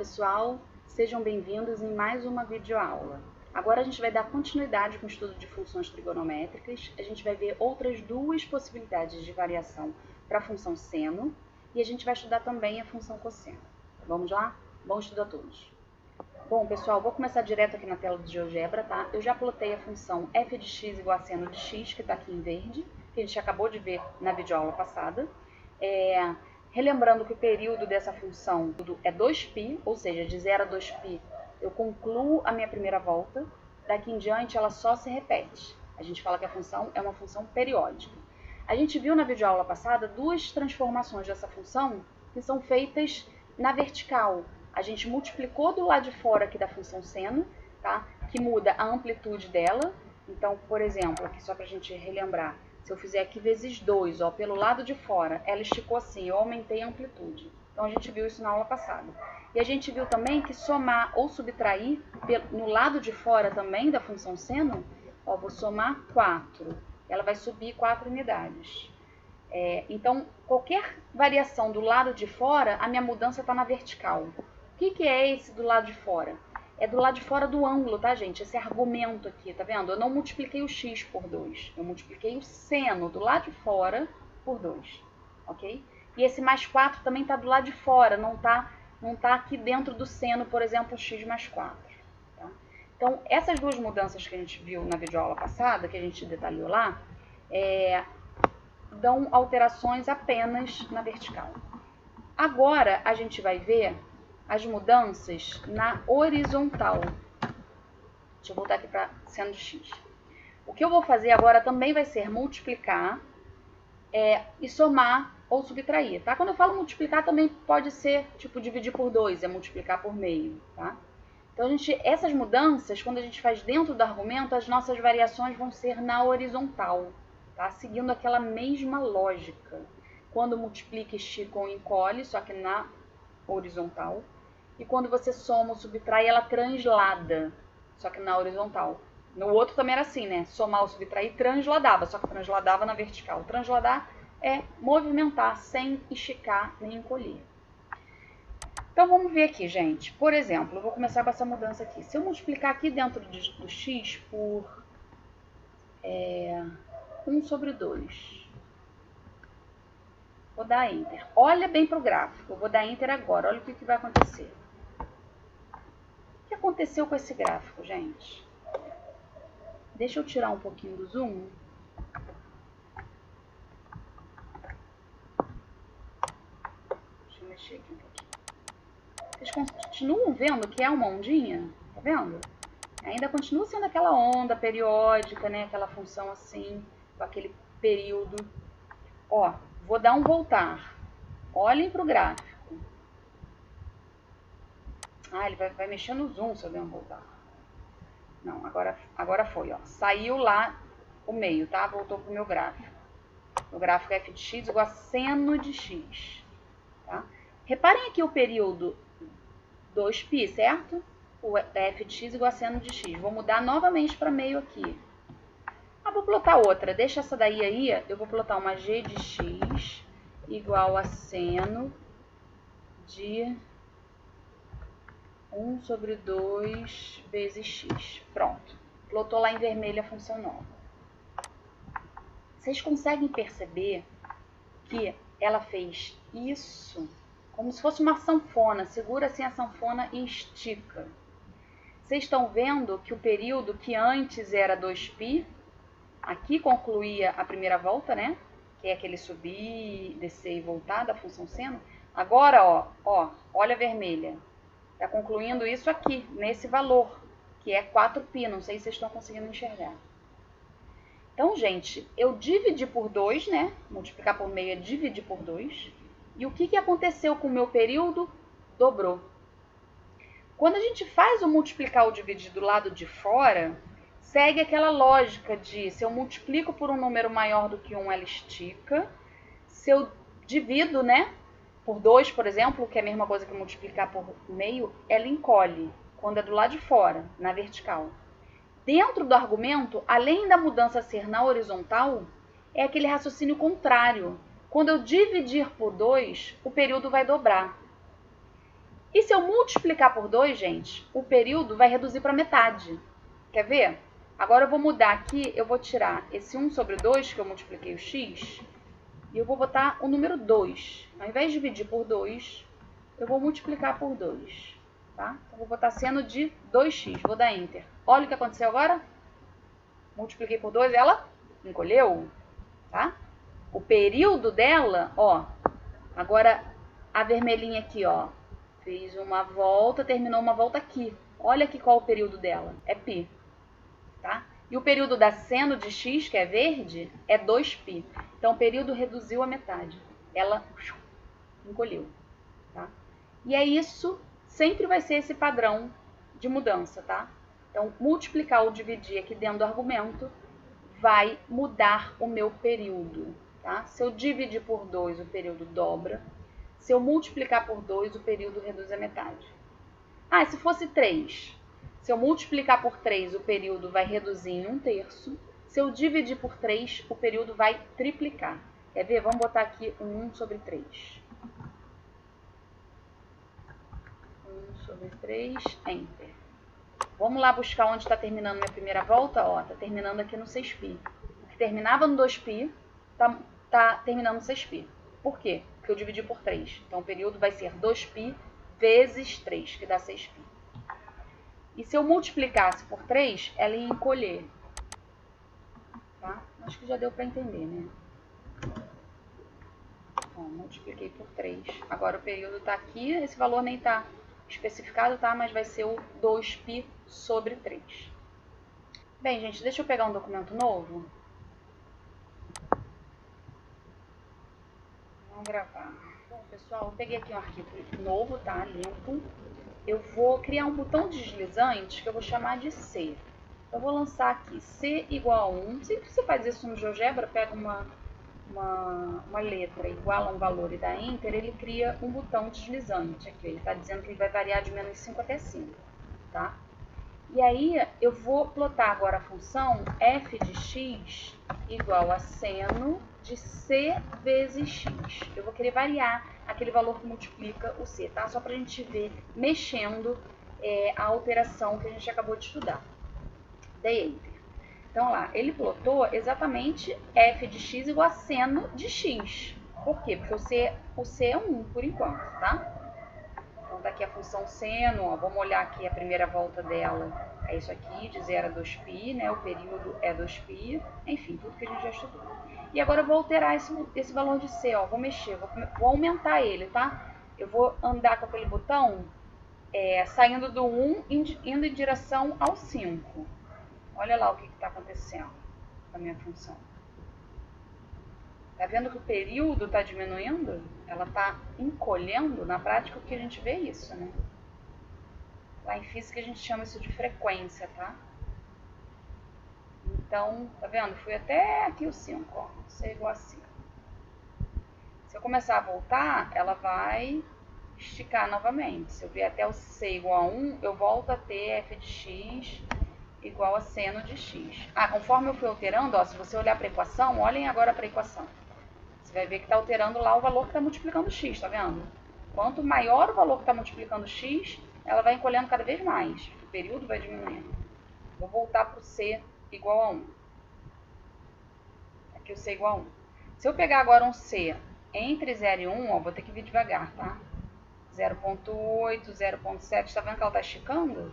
pessoal, sejam bem-vindos em mais uma videoaula. Agora a gente vai dar continuidade com o estudo de funções trigonométricas. A gente vai ver outras duas possibilidades de variação para a função seno e a gente vai estudar também a função cosseno. Vamos lá? Bom estudo a todos. Bom, pessoal, vou começar direto aqui na tela do GeoGebra, tá? Eu já plotei a função f de x igual a seno de x, que está aqui em verde, que a gente acabou de ver na videoaula passada. Relembrando que o período dessa função é 2π, ou seja, de 0 a 2π eu concluo a minha primeira volta, daqui em diante ela só se repete. A gente fala que a função é uma função periódica. A gente viu na videoaula passada duas transformações dessa função que são feitas na vertical. A gente multiplicou do lado de fora aqui da função seno, tá? Que muda a amplitude dela. Então, por exemplo, aqui só para a gente relembrar, se eu fizer aqui vezes 2, ó, pelo lado de fora, ela esticou assim, eu aumentei a amplitude. Então, a gente viu isso na aula passada. E a gente viu também que somar ou subtrair no lado de fora também da função seno, ó, vou somar 4. Ela vai subir 4 unidades. Então, qualquer variação do lado de fora, a minha mudança está na vertical. O que é esse do lado de fora? É do lado de fora do ângulo, tá, gente? Esse argumento aqui, tá vendo? Eu não multipliquei o x por 2. Eu multipliquei o seno do lado de fora por 2, ok? E esse mais 4 também tá do lado de fora, não tá aqui dentro do seno, por exemplo, x mais 4. Tá? Então, essas duas mudanças que a gente viu na videoaula passada, que a gente detalhou lá, dão alterações apenas na vertical. Agora, a gente vai ver as mudanças na horizontal. Deixa eu voltar aqui para seno de x. O que eu vou fazer agora também vai ser multiplicar e somar ou subtrair, tá? Quando eu falo multiplicar, também pode ser, tipo, dividir por 2, é multiplicar por meio, tá? Então, essas mudanças, quando a gente faz dentro do argumento, as nossas variações vão ser na horizontal, tá? Seguindo aquela mesma lógica. Quando multiplica, estica ou encolhe, só que na horizontal. E quando você soma ou subtrai, ela translada, só que na horizontal. No outro também era assim, né? Somar ou subtrair, transladava, só que transladava na vertical. Transladar é movimentar sem esticar nem encolher. Então, vamos ver aqui, gente. Por exemplo, eu vou começar com essa mudança aqui. Se eu multiplicar aqui dentro do x por 1 sobre 2, vou dar Enter. Olha bem para o gráfico. Eu vou dar Enter agora. Olha o que vai acontecer. O que aconteceu com esse gráfico, gente? Deixa eu tirar um pouquinho do zoom. Deixa eu mexer aqui um pouquinho. Vocês continuam vendo que é uma ondinha? Tá vendo? Ainda continua sendo aquela onda periódica, né? Aquela função assim, com aquele período. Ó, vou dar um voltar. Olhem para o gráfico. Ele vai mexer no zoom se eu der um voltar. Não, agora foi, ó. Saiu lá o meio, tá? Voltou pro meu gráfico. O gráfico é f de x igual a seno de x, tá? Reparem aqui o período 2π, certo? O f de x igual a seno de x. Vou mudar novamente para meio aqui. Vou plotar outra. Deixa essa daí aí. Eu vou plotar uma g de x igual a seno de 1 sobre 2 vezes x. Pronto. Plotou lá em vermelho a função nova. Vocês conseguem perceber que ela fez isso como se fosse uma sanfona. Segura assim a sanfona e estica. Vocês estão vendo que o período que antes era 2π, aqui concluía a primeira volta, né? Que é aquele subir, descer e voltar da função seno. Agora, ó, olha a vermelha. Está concluindo isso aqui, nesse valor, que é 4π. Não sei se vocês estão conseguindo enxergar. Então, gente, eu dividi por 2, né? Multiplicar por meio é dividir por 2. E o que aconteceu com o meu período? Dobrou. Quando a gente faz o multiplicar ou dividir do lado de fora, segue aquela lógica de, se eu multiplico por um número maior do que 1, ela estica. Se eu divido, né? Por 2, por exemplo, que é a mesma coisa que multiplicar por meio, ela encolhe, quando é do lado de fora, na vertical. Dentro do argumento, além da mudança ser na horizontal, é aquele raciocínio contrário. Quando eu dividir por 2, o período vai dobrar. E se eu multiplicar por 2, gente, o período vai reduzir para metade. Quer ver? Agora eu vou mudar aqui, eu vou tirar esse 1 sobre 2, que eu multipliquei o x, e eu vou botar o número 2. Ao invés de dividir por 2, eu vou multiplicar por 2. Tá? Então, eu vou botar seno de 2x, vou dar Enter. Olha o que aconteceu agora. Multipliquei por 2, ela encolheu. Tá? O período dela, ó, agora a vermelhinha aqui, ó, fez uma volta, terminou uma volta aqui. Olha aqui qual é o período dela, é π. Tá? E o período da seno de x, que é verde, é 2π. Então, o período reduziu a metade. Ela encolheu. Tá? E é isso, sempre vai ser esse padrão de mudança, tá? Então, multiplicar ou dividir aqui dentro do argumento vai mudar o meu período, tá? Se eu dividir por 2, o período dobra. Se eu multiplicar por 2, o período reduz a metade. Ah, e se fosse 3? Se eu multiplicar por 3, o período vai reduzir em 1/3. Se eu dividir por 3, o período vai triplicar. Quer ver? Vamos botar aqui um 1 sobre 3. 1 sobre 3, Enter. Vamos lá buscar onde está terminando minha primeira volta. Ó, está terminando aqui no 6π. O que terminava no 2π, está terminando no 6π. Por quê? Porque eu dividi por 3. Então, o período vai ser 2π vezes 3, que dá 6π. E se eu multiplicasse por 3, ela ia encolher. Tá? Acho que já deu para entender, né? Ó, multipliquei por 3. Agora o período está aqui, esse valor nem está especificado, tá? Mas vai ser o 2π sobre 3. Bem, gente, deixa eu pegar um documento novo. Vamos gravar. Bom, pessoal, eu peguei aqui um arquivo novo, tá? Limpo. Eu vou criar um botão deslizante que eu vou chamar de C. Eu vou lançar aqui C igual a 1. Sempre que você faz isso no GeoGebra, pega uma letra igual a um valor e dá Enter, ele cria um botão deslizante. Aqui, ele está dizendo que ele vai variar de menos 5 até 5. Tá? E aí, eu vou plotar agora a função f de x igual a seno de c vezes x. Eu vou querer variar aquele valor que multiplica o c, tá? Só para a gente ver mexendo a operação que a gente acabou de estudar. Dei Enter. Então, lá, ele plotou exatamente f de x igual a seno de x. Por quê? Porque o c é 1 por enquanto, tá? Então, daqui a função seno, ó, vamos olhar aqui a primeira volta dela. É isso aqui, de 0 a 2π, né? O período é 2π. Enfim, tudo que a gente já estudou. E agora eu vou alterar esse valor de c, ó. Vou mexer, vou aumentar ele, tá? Eu vou andar com aquele botão saindo do 1, indo em direção ao 5. Olha lá o que está acontecendo com a minha função. Tá vendo que o período está diminuindo? Ela está encolhendo? Na prática, o que a gente vê é isso, né? Lá em física a gente chama isso de frequência, tá? Então, tá vendo? Fui até aqui o 5, ó. C igual a 5. Se eu começar a voltar, ela vai esticar novamente. Se eu vier até o C igual a 1, eu volto a ter f de x igual a seno de x. Ah, conforme eu fui alterando, ó, se você olhar para a equação, olhem agora para a equação. Você vai ver que está alterando lá o valor que está multiplicando x, tá vendo? Quanto maior o valor que está multiplicando x, ela vai encolhendo cada vez mais. O período vai diminuindo. Vou voltar para o C igual a 1. Aqui o C igual a 1. Se eu pegar agora um C entre 0 e 1, ó, vou ter que vir devagar, tá? 0,8, 0,7, tá vendo que ela está esticando?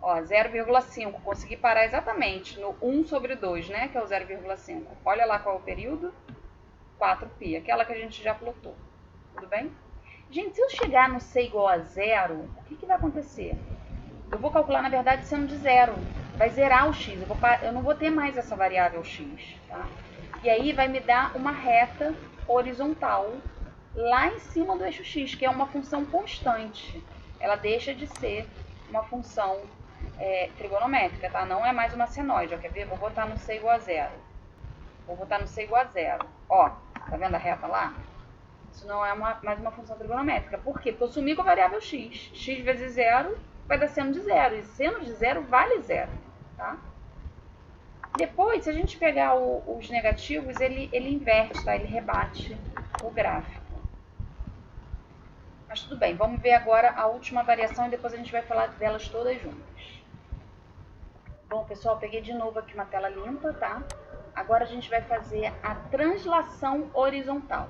Ó, 0,5, consegui parar exatamente no 1 sobre 2, né, que é o 0,5. Olha lá qual é o período, 4π, aquela que a gente já plotou. Tudo bem? Gente, se eu chegar no c igual a 0, o que vai acontecer? Eu vou calcular, na verdade, sendo de 0. Vai zerar o x, eu não vou ter mais essa variável x, tá? E aí vai me dar uma reta horizontal lá em cima do eixo x, que é uma função constante. Ela deixa de ser uma função trigonométrica, tá? Não é mais uma senoide, ó, quer ver? Vou botar no c igual a 0. Vou botar no c igual a 0. Ó, tá vendo a reta lá? Isso não é mais uma função trigonométrica. Por quê? Porque eu sumi com a variável x. X vezes 0 vai dar seno de 0. E seno de 0 vale 0, tá? Depois, se a gente pegar os negativos, ele inverte, tá? Ele rebate o gráfico. Mas tudo bem, vamos ver agora a última variação e depois a gente vai falar delas todas juntas. Bom, pessoal, peguei de novo aqui uma tela limpa, tá? Agora a gente vai fazer a translação horizontal,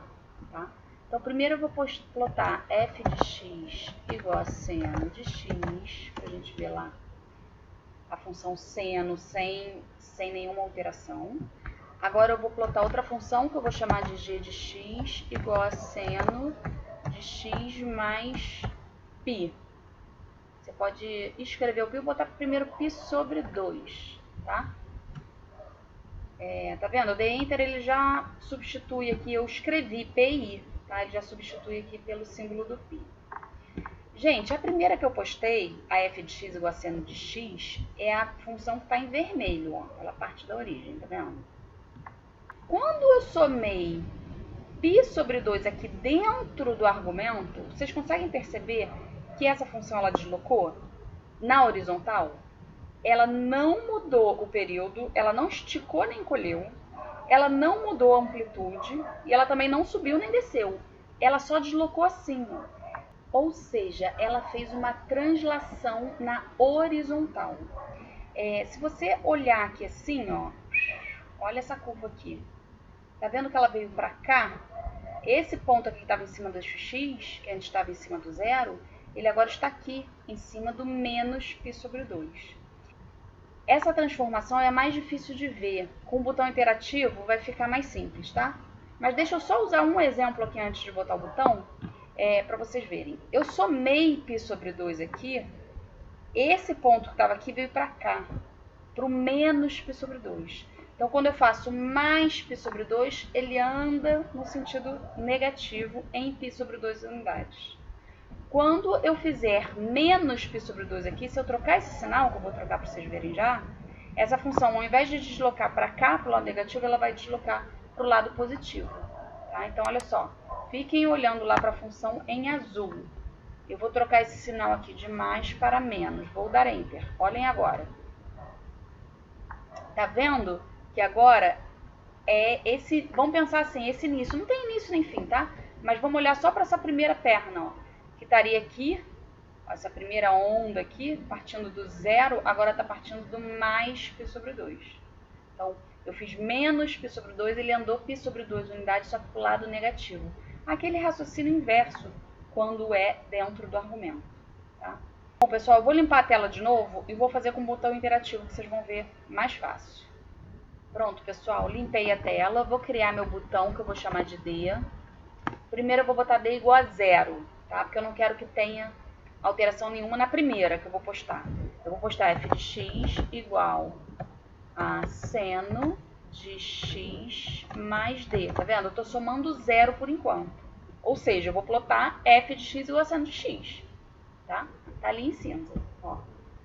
tá? Então, primeiro eu vou plotar f de x igual a seno de x, pra gente ver lá a função seno sem nenhuma alteração. Agora eu vou plotar outra função que eu vou chamar de g de x igual a seno de x mais π. Você pode escrever o π e botar primeiro π sobre 2, tá? Tá vendo? Eu dei Enter, ele já substitui aqui, eu escrevi PI, tá? Ele já substitui aqui pelo símbolo do π. Gente, a primeira que eu postei, a f de x igual a seno de x, é a função que está em vermelho, ó. Ela parte da origem, tá vendo? Quando eu somei π sobre 2 aqui dentro do argumento, vocês conseguem perceber que essa função ela deslocou na horizontal? Ela não mudou o período, ela não esticou nem encolheu, ela não mudou a amplitude e ela também não subiu nem desceu. Ela só deslocou assim, ó. Ou seja, ela fez uma translação na horizontal. Se você olhar aqui assim, ó, olha essa curva aqui. Tá vendo que ela veio para cá? Esse ponto aqui que estava em cima do x, que antes estava em cima do zero, ele agora está aqui, em cima do menos π sobre 2. Essa transformação é mais difícil de ver. Com o botão interativo vai ficar mais simples, tá? Mas deixa eu só usar um exemplo aqui antes de botar o botão, para vocês verem. Eu somei π sobre 2 aqui, esse ponto que estava aqui veio para cá, para o menos π sobre 2. Então, quando eu faço mais π sobre 2, ele anda no sentido negativo em π sobre 2 unidades. Quando eu fizer menos π sobre 2 aqui, se eu trocar esse sinal, que eu vou trocar para vocês verem já, essa função, ao invés de deslocar para cá, para o lado negativo, ela vai deslocar para o lado positivo. Tá? Então, olha só, fiquem olhando lá para a função em azul. Eu vou trocar esse sinal aqui de mais para menos, vou dar Enter. Olhem agora. Tá vendo que agora é esse, vamos pensar assim, esse início, não tem início nem fim, tá? Mas vamos olhar só para essa primeira perna, ó, que estaria aqui, essa primeira onda aqui, partindo do zero, agora está partindo do mais π sobre 2. Então, eu fiz menos π sobre 2, ele andou π sobre 2 unidades, só que para o lado negativo. Aquele raciocínio inverso, quando é dentro do argumento, tá? Bom, pessoal, eu vou limpar a tela de novo e vou fazer com o botão interativo, que vocês vão ver mais fácil. Pronto, pessoal, limpei a tela, vou criar meu botão, que eu vou chamar de D. Primeiro eu vou botar D igual a 0, tá? Porque eu não quero que tenha alteração nenhuma na primeira que eu vou postar. Eu vou postar f de x igual a seno de x mais d, tá vendo? Eu tô somando 0 por enquanto. Ou seja, eu vou plotar f de x igual a seno de x, tá? Tá ali em cinza, ó.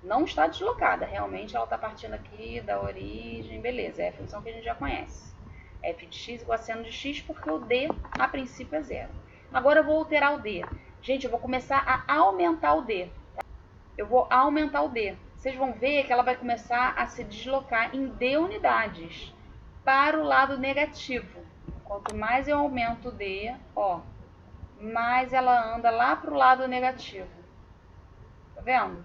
Não está deslocada, realmente ela está partindo aqui da origem, beleza, é a função que a gente já conhece. F de x igual a seno de x, porque o d, a princípio, é 0. Agora eu vou alterar o d. Gente, eu vou começar a aumentar o d. Tá? Eu vou aumentar o d. Vocês vão ver que ela vai começar a se deslocar em d unidades para o lado negativo. Quanto mais eu aumento o d, ó, mais ela anda lá para o lado negativo. Tá vendo?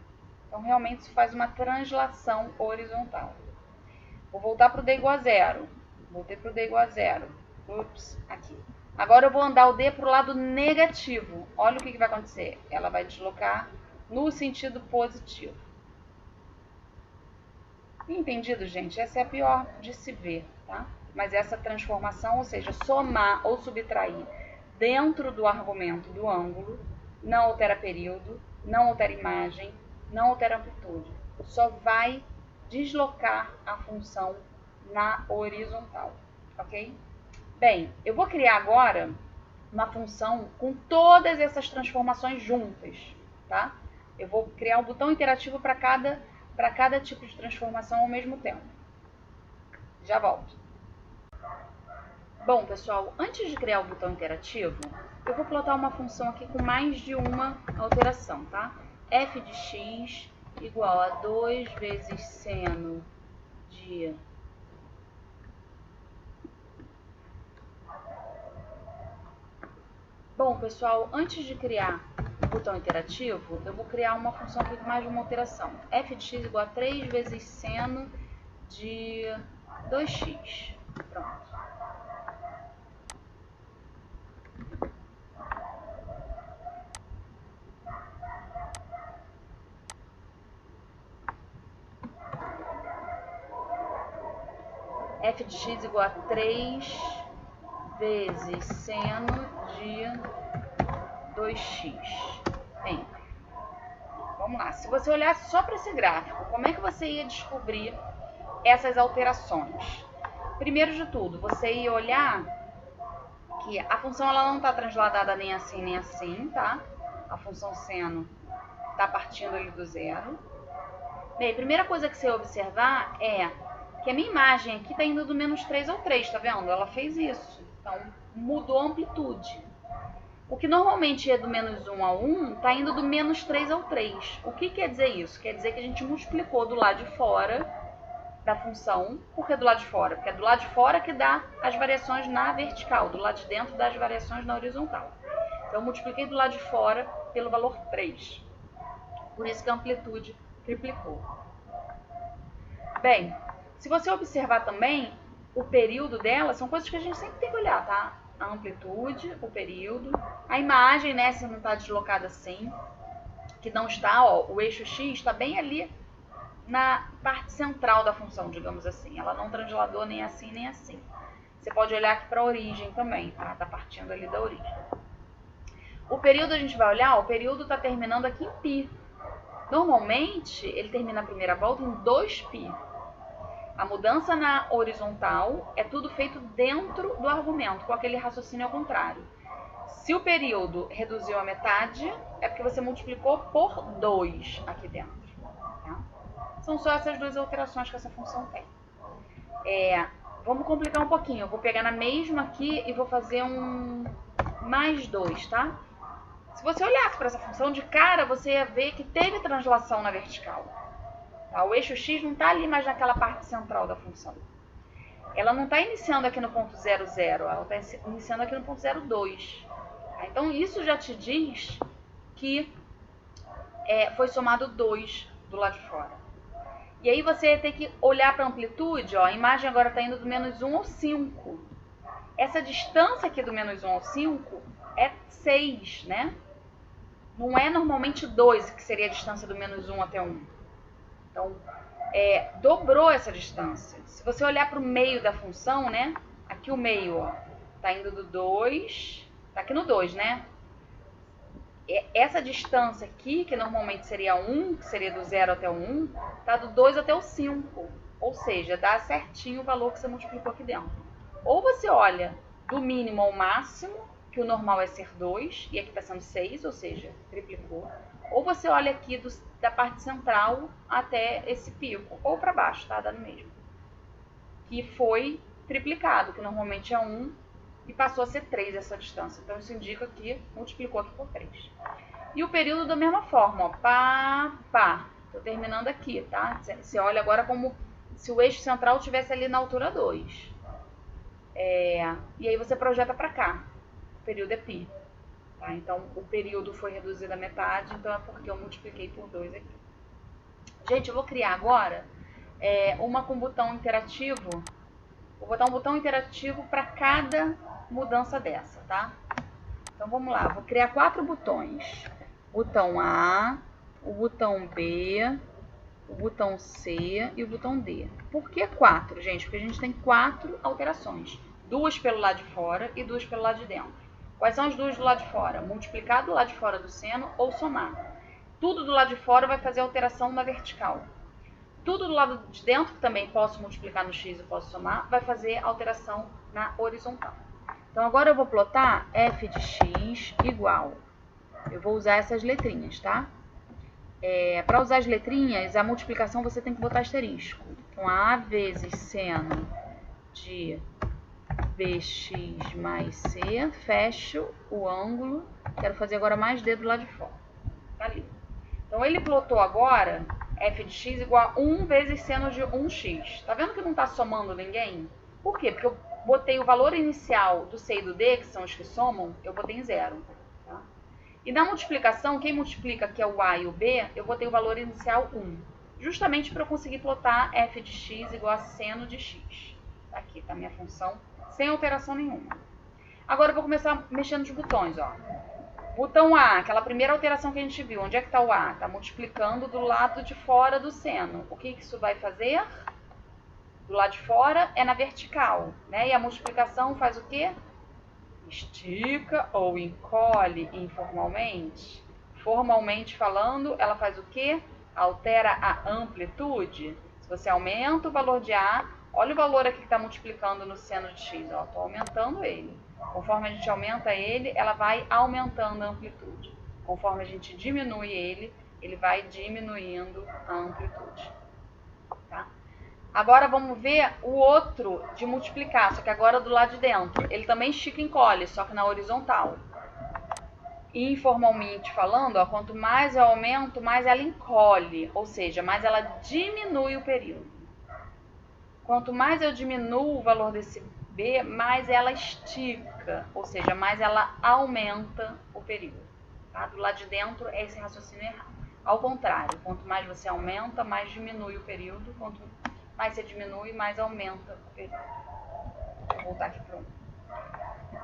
Então, realmente, isso faz uma translação horizontal. Vou voltar para o d igual a 0. Voltei para o d igual a 0. Ups, aqui. Agora eu vou andar o d para o lado negativo. Olha o que vai acontecer. Ela vai deslocar no sentido positivo. Entendido, gente? Essa é a pior de se ver, tá? Mas essa transformação, ou seja, somar ou subtrair dentro do argumento do ângulo, não altera período, não altera imagem, não altera amplitude. Só vai deslocar a função na horizontal, ok? Bem, eu vou criar agora uma função com todas essas transformações juntas, tá? Eu vou criar um botão interativo para cada tipo de transformação ao mesmo tempo. Já volto. Bom, pessoal, antes de criar o botão interativo, eu vou plotar uma função aqui com mais de uma alteração, tá? F de x igual a 2 vezes seno de Bom, pessoal, antes de criar botão iterativo, eu vou criar uma função aqui com mais de uma alteração. f de x igual a 3 vezes seno de 2x. Pronto. F de x igual a 3 vezes seno de 2x. Bem, vamos lá. Se você olhasse só para esse gráfico, como é que você ia descobrir essas alterações? Primeiro de tudo, você ia olhar que a função ela não está transladada nem assim, tá? A função seno está partindo ali do zero. Bem, a primeira coisa que você ia observar é que a minha imagem aqui está indo do menos 3 ao 3, tá vendo? Ela fez isso. Então, mudou a amplitude. O que normalmente é do menos 1 a 1, está indo do menos 3 ao 3. O que quer dizer isso? Quer dizer que a gente multiplicou do lado de fora da função. Por que do lado de fora? Porque é do lado de fora que dá as variações na vertical, do lado de dentro dá as variações na horizontal. Então, eu multipliquei do lado de fora pelo valor 3. Por isso que a amplitude triplicou. Bem, se você observar também, o período dela são coisas que a gente sempre tem que olhar, tá? A amplitude, o período, a imagem, né, se não está deslocada assim, que não está, ó, o eixo x está bem ali na parte central da função, digamos assim. Ela não transladou nem assim, nem assim. Você pode olhar aqui para a origem também, tá? Tá partindo ali da origem. O período a gente vai olhar, ó, o período está terminando aqui em π. Normalmente, ele termina a primeira volta em 2π. A mudança na horizontal é tudo feito dentro do argumento, com aquele raciocínio ao contrário. Se o período reduziu a metade, é porque você multiplicou por 2 aqui dentro. Tá? São só essas duas alterações que essa função tem. Vamos complicar um pouquinho. Eu vou pegar na mesma aqui e vou fazer um mais 2, tá? Se você olhasse para essa função de cara, você ia ver que teve translação na vertical. Tá? O eixo x não está ali mais naquela parte central da função. Ela não está iniciando aqui no ponto 0, 0, ela está iniciando aqui no ponto 0, 2. Tá? Então, isso já te diz que foi somado 2 do lado de fora. E aí você tem que olhar para a amplitude, ó, a imagem agora está indo do menos 1 ao 5. Essa distância aqui do menos 1 ao 5 é 6, né? Não é normalmente 2, que seria a distância do menos 1 até 1. Então, dobrou essa distância. Se você olhar para o meio da função, né? Aqui o meio, ó, tá indo do 2, tá aqui no 2, né? Essa distância aqui, que normalmente seria 1, que seria do 0 até o 1, tá do 2 até o 5. Ou seja, dá certinho o valor que você multiplicou aqui dentro. Ou você olha do mínimo ao máximo, que o normal é ser 2, e aqui está sendo 6, ou seja, triplicou. Ou você olha aqui da parte central até esse pico, ou para baixo, tá? Dá no mesmo. Que foi triplicado, que normalmente é 1, e passou a ser 3 essa distância. Então, isso indica que multiplicou aqui por 3. E o período da mesma forma, ó, pá. Tô terminando aqui, tá? Você olha agora como se o eixo central estivesse ali na altura 2. E aí você projeta para cá. O período é π. Tá? Então, o período foi reduzido a metade, então é porque eu multipliquei por 2 aqui. Gente, eu vou criar agora uma com botão interativo. Vou botar um botão interativo para cada mudança dessa, tá? Então, vamos lá. Vou criar 4 botões. Botão A, o botão B, o botão C e o botão D. Por que 4, gente? Porque a gente tem 4 alterações. 2 pelo lado de fora e 2 pelo lado de dentro. Quais são as duas do lado de fora? Multiplicar do lado de fora do seno ou somar. Tudo do lado de fora vai fazer alteração na vertical. Tudo do lado de dentro, que também posso multiplicar no x e posso somar, vai fazer alteração na horizontal. Então, agora eu vou plotar f de x igual. Eu vou usar essas letrinhas, tá? Para usar as letrinhas, a multiplicação você tem que botar asterisco. Então, a vezes seno de bx mais c, fecho o ângulo. Quero fazer agora mais d do lado de fora. Tá ali. Então, ele plotou agora f de x igual a 1 vezes seno de 1x. Tá vendo que não está somando ninguém? Por quê? Porque eu botei o valor inicial do c e do d, que são os que somam, eu botei em 0. Tá? E na multiplicação, quem multiplica, que é o a e o b, eu botei o valor inicial 1. Justamente para eu conseguir plotar f de x igual a seno de x. Aqui está a minha função, sem alteração nenhuma. Agora eu vou começar mexendo nos botões, ó. Botão A, aquela primeira alteração que a gente viu. Onde é que está o A? Está multiplicando do lado de fora do seno. O que isso vai fazer? Do lado de fora é na vertical, né? E a multiplicação faz o quê? Estica ou encolhe informalmente. Formalmente falando, ela faz o quê? Altera a amplitude. Se você aumenta o valor de A, olha o valor aqui que está multiplicando no seno de x. Estou aumentando ele. Conforme a gente aumenta ele, ela vai aumentando a amplitude. Conforme a gente diminui ele, ele vai diminuindo a amplitude. Tá? Agora vamos ver o outro de multiplicar, só que agora do lado de dentro. Ele também estica e encolhe, só que na horizontal. Informalmente falando, ó, quanto mais eu aumento, mais ela encolhe, ou seja, mais ela diminui o período. Quanto mais eu diminuo o valor desse b, mais ela estica, ou seja, mais ela aumenta o período. Tá? Do lado de dentro é esse raciocínio errado. Ao contrário, quanto mais você aumenta, mais diminui o período. Quanto mais você diminui, mais aumenta o período. Vou voltar aqui para o 1.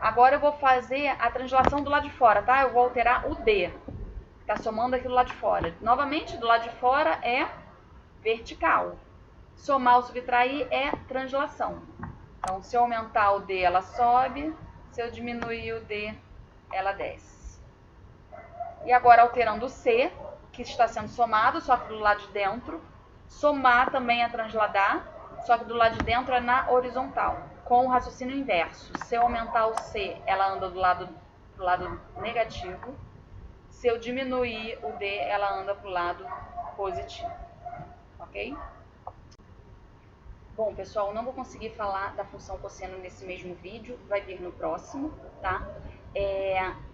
Agora eu vou fazer a translação do lado de fora, tá? Eu vou alterar o d. Está somando aqui do lado de fora. Novamente, do lado de fora é vertical. Somar ou subtrair é translação. Então, se eu aumentar o d, ela sobe. Se eu diminuir o d, ela desce. E agora, alterando o c, que está sendo somado, só que do lado de dentro. Somar também é transladar, só que do lado de dentro é na horizontal, com o raciocínio inverso. Se eu aumentar o c, ela anda do lado negativo. Se eu diminuir o d, ela anda para o lado positivo. Ok? Bom, pessoal, não vou conseguir falar da função cosseno nesse mesmo vídeo, vai vir no próximo, tá?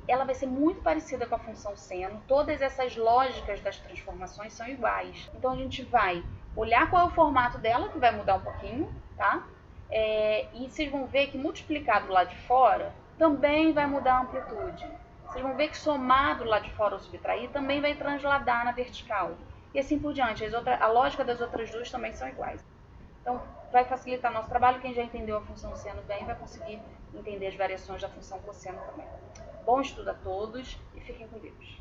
Ela vai ser muito parecida com a função seno, todas essas lógicas das transformações são iguais. Então, a gente vai olhar qual é o formato dela, que vai mudar um pouquinho, tá? E vocês vão ver que multiplicar do lado de fora também vai mudar a amplitude. Vocês vão ver que somar do lado de fora ou subtrair também vai transladar na vertical. E assim por diante, a lógica das outras duas também são iguais. Então, vai facilitar nosso trabalho. Quem já entendeu a função seno bem vai conseguir entender as variações da função cosseno também. Bom estudo a todos e fiquem com Deus.